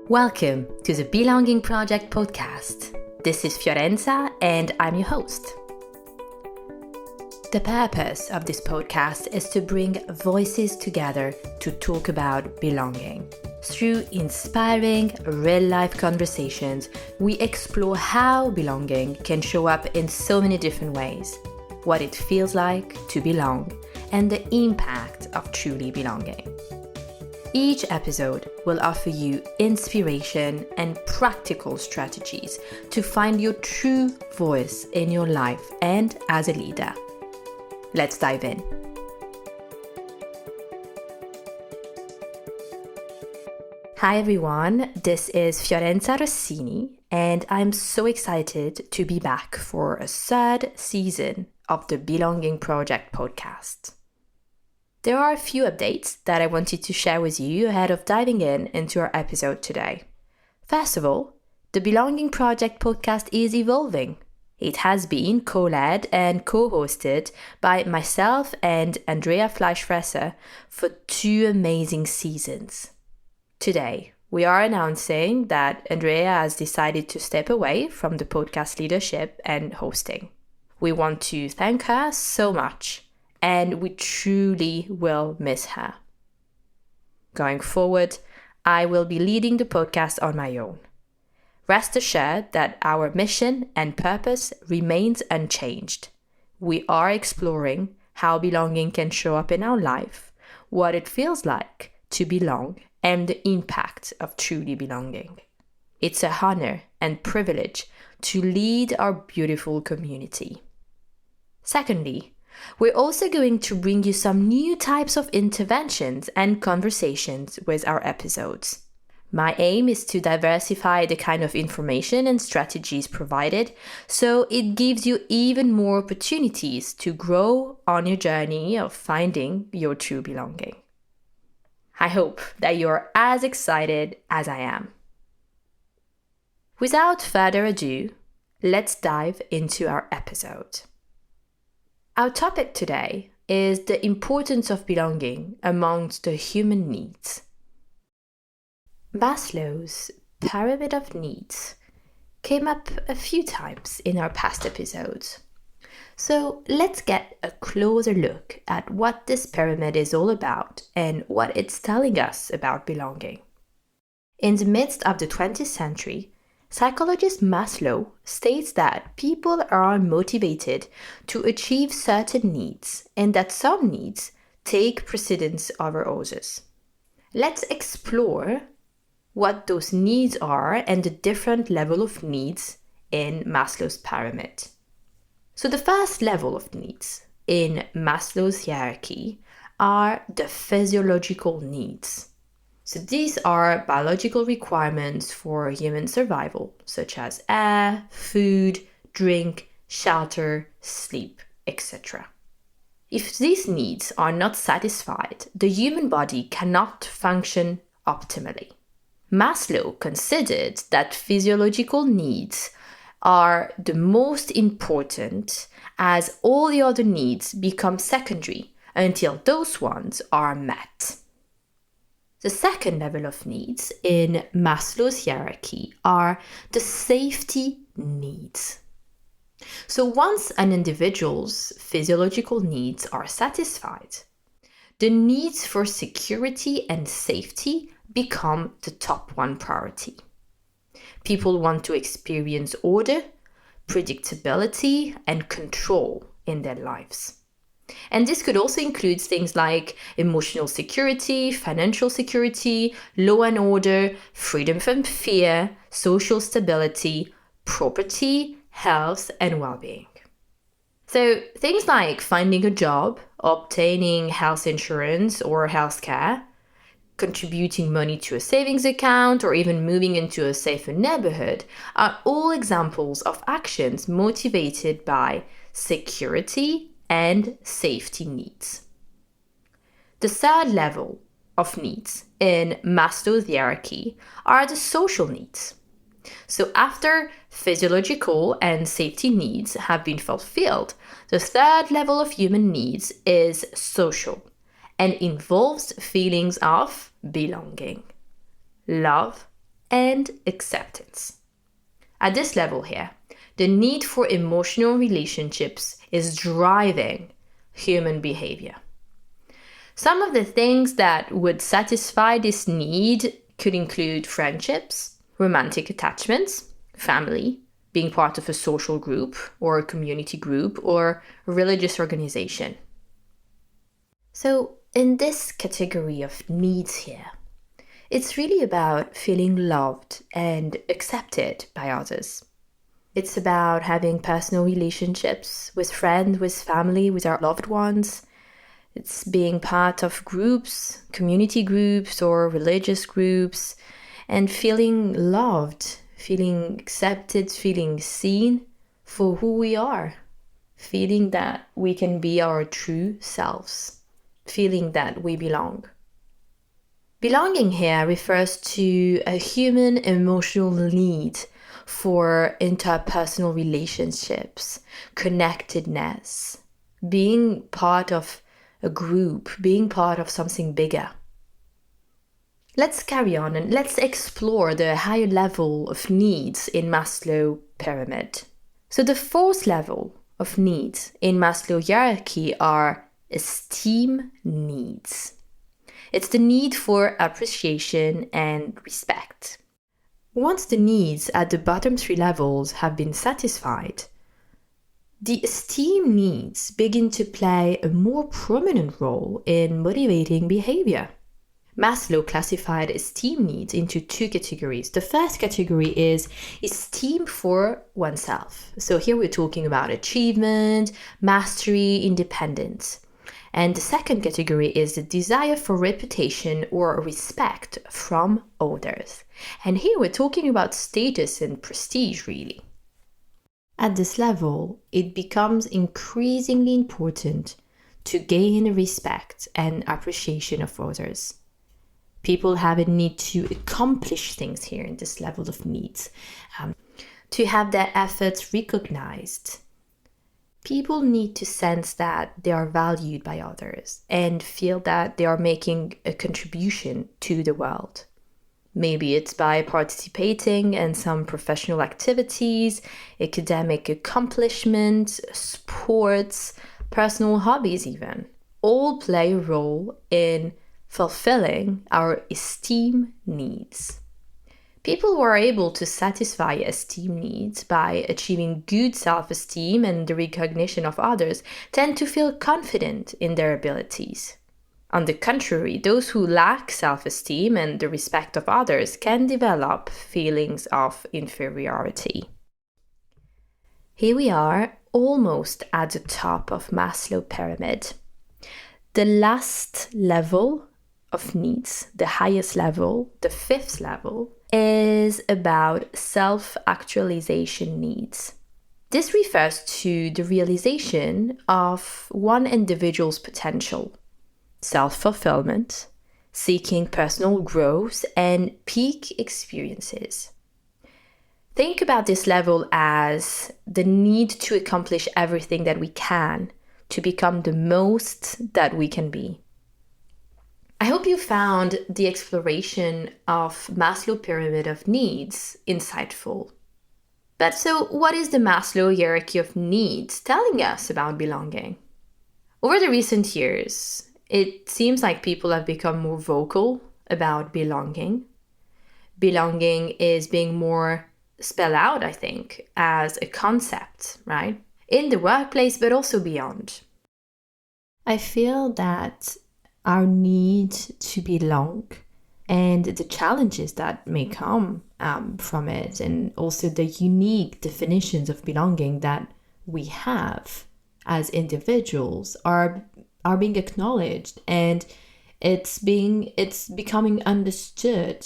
Welcome to the Belonging Project podcast. This is Fiorenza and I'm your host. The purpose of this podcast is to bring voices together to talk about belonging. Through inspiring, real-life conversations, we explore how belonging can show up in so many different ways, what it feels like to belong, and the impact of truly belonging. Each episode will offer you inspiration and practical strategies to find your true voice in your life and as a leader. Let's dive in. Hi everyone, this is Fiorenza Rossini and I'm so excited to be back for a third season of the Belonging Project podcast. There are a few updates that I wanted to share with you ahead of diving into our episode today. First of all, the Belonging Project podcast is evolving. It has been co-led and co-hosted by myself and Andrea Fleishfresser for 2 amazing seasons. Today, we are announcing that Andrea has decided to step away from the podcast leadership and hosting. We want to thank her so much. And we truly will miss her. Going forward, I will be leading the podcast on my own. Rest assured that our mission and purpose remains unchanged. We are exploring how belonging can show up in our life, what it feels like to belong, and the impact of truly belonging. It's an honor and privilege to lead our beautiful community. Secondly, we're also going to bring you some new types of interventions and conversations with our episodes. My aim is to diversify the kind of information and strategies provided, so it gives you even more opportunities to grow on your journey of finding your true belonging. I hope that you're as excited as I am. Without further ado, let's dive into our episode. Our topic today is the importance of belonging amongst the human needs. Maslow's pyramid of needs came up a few times in our past episodes. So let's get a closer look at what this pyramid is all about and what it's telling us about belonging. In the midst of the 20th century, psychologist Maslow states that people are motivated to achieve certain needs and that some needs take precedence over others. Let's explore what those needs are and the different level of needs in Maslow's pyramid. So the first level of needs in Maslow's hierarchy are the physiological needs. So these are biological requirements for human survival, such as air, food, drink, shelter, sleep, etc. If these needs are not satisfied, the human body cannot function optimally. Maslow considered that physiological needs are the most important as all the other needs become secondary until those ones are met. The second level of needs in Maslow's hierarchy are the safety needs. So once an individual's physiological needs are satisfied, the needs for security and safety become the top one priority. People want to experience order, predictability, and control in their lives. And this could also include things like emotional security, financial security, law and order, freedom from fear, social stability, property, health, and well-being. So things like finding a job, obtaining health insurance or healthcare, contributing money to a savings account, or even moving into a safer neighborhood are all examples of actions motivated by security and safety needs. The third level of needs in Maslow's hierarchy are the social needs. So after physiological and safety needs have been fulfilled, the third level of human needs is social and involves feelings of belonging, love, and acceptance. At this level here, the need for emotional relationships is driving human behavior. Some of the things that would satisfy this need could include friendships, romantic attachments, family, being part of a social group or a community group or a religious organization. So in this category of needs here, it's really about feeling loved and accepted by others. It's about having personal relationships with friends, with family, with our loved ones. It's being part of groups, community groups or religious groups, and feeling loved, feeling accepted, feeling seen for who we are, feeling that we can be our true selves, feeling that we belong. Belonging here refers to a human emotional need for interpersonal relationships, connectedness, being part of a group, being part of something bigger. Let's carry on and let's explore the higher level of needs in Maslow pyramid. So the fourth level of needs in Maslow hierarchy are esteem needs. It's the need for appreciation and respect. Once the needs at the bottom three levels have been satisfied, the esteem needs begin to play a more prominent role in motivating behavior. Maslow classified esteem needs into two categories. The first category is esteem for oneself. So here we're talking about achievement, mastery, independence. And the second category is the desire for reputation or respect from others. And here we're talking about status and prestige, really. At this level, it becomes increasingly important to gain the respect and appreciation of others. People have a need to accomplish things here in this level of needs, to have their efforts recognized. People need to sense that they are valued by others and feel that they are making a contribution to the world. Maybe it's by participating in some professional activities, academic accomplishments, sports, personal hobbies even. All play a role in fulfilling our esteem needs. People who are able to satisfy esteem needs by achieving good self-esteem and the recognition of others tend to feel confident in their abilities. On the contrary, those who lack self-esteem and the respect of others can develop feelings of inferiority. Here we are, almost at the top of Maslow pyramid. The last level of needs, the highest level, the fifth level, is about self-actualization needs. This refers to the realization of one individual's potential, self-fulfillment, seeking personal growth, and peak experiences. Think about this level as the need to accomplish everything that we can to become the most that we can be. I hope you found the exploration of Maslow pyramid of needs insightful. But so what is the Maslow hierarchy of needs telling us about belonging? Over the recent years, it seems like people have become more vocal about belonging. Belonging is being more spelled out, I think, as a concept, right? In the workplace, but also beyond. I feel that our need to belong and the challenges that may come from it, and also the unique definitions of belonging that we have as individuals are being acknowledged, and it's becoming understood.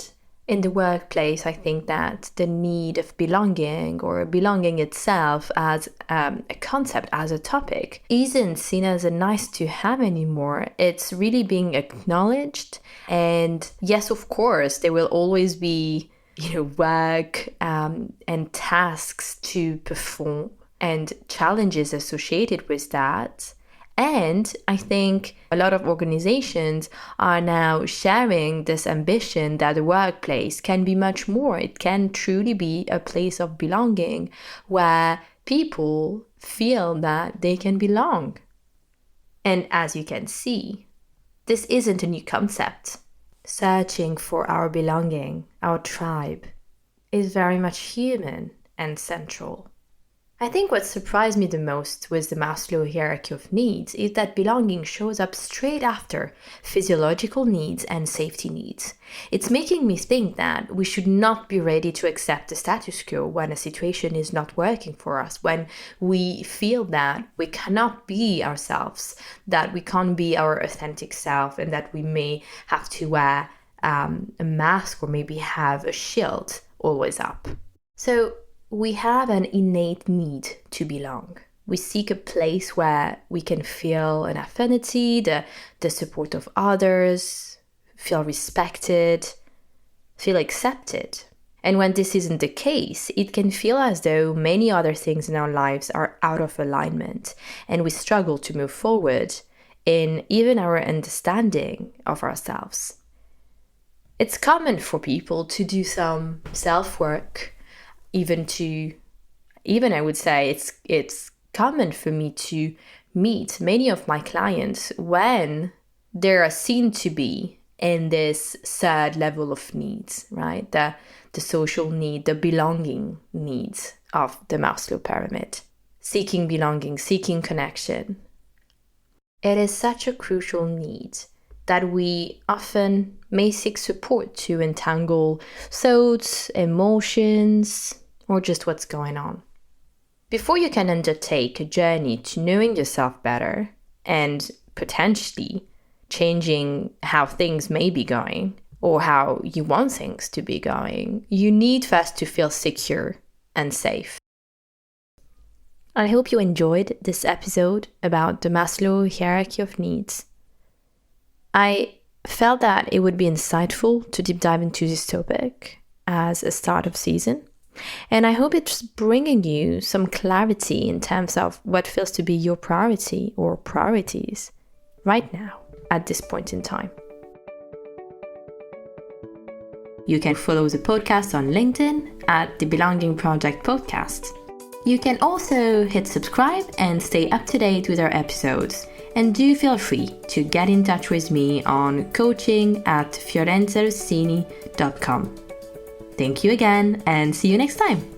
In the workplace, I think that the need of belonging or belonging itself as a concept, as a topic, isn't seen as a nice to have anymore. It's really being acknowledged. And yes, of course, there will always be, work and tasks to perform and challenges associated with that. And I think a lot of organizations are now sharing this ambition that the workplace can be much more. It can truly be a place of belonging where people feel that they can belong. And as you can see, this isn't a new concept. Searching for our belonging, our tribe, is very much human and central. I think what surprised me the most with the Maslow hierarchy of needs is that belonging shows up straight after physiological needs and safety needs. It's making me think that we should not be ready to accept the status quo when a situation is not working for us, when we feel that we cannot be ourselves, that we can't be our authentic self, and that we may have to wear a mask or maybe have a shield always up. So we have an innate need to belong. We seek a place where we can feel an affinity, the support of others, feel respected, feel accepted. And when this isn't the case, it can feel as though many other things in our lives are out of alignment, and we struggle to move forward in even our understanding of ourselves. It's common for people to do some self-work, even I would say it's common for me to meet many of my clients when they are seen to be in this third level of needs, right? The social need, the belonging needs of the Maslow pyramid. Seeking belonging, seeking connection. It is such a crucial need that we often may seek support to untangle thoughts, emotions, or just what's going on. Before you can undertake a journey to knowing yourself better and potentially changing how things may be going or how you want things to be going, you need first to feel secure and safe. I hope you enjoyed this episode about the Maslow hierarchy of needs. I felt that it would be insightful to deep dive into this topic as a start of season. And I hope it's bringing you some clarity in terms of what feels to be your priority or priorities right now at this point in time. You can follow the podcast on LinkedIn at the Belonging Project Podcast. You can also hit subscribe and stay up to date with our episodes. And do feel free to get in touch with me on coaching@fiorenzarossini.com. Thank you again and see you next time.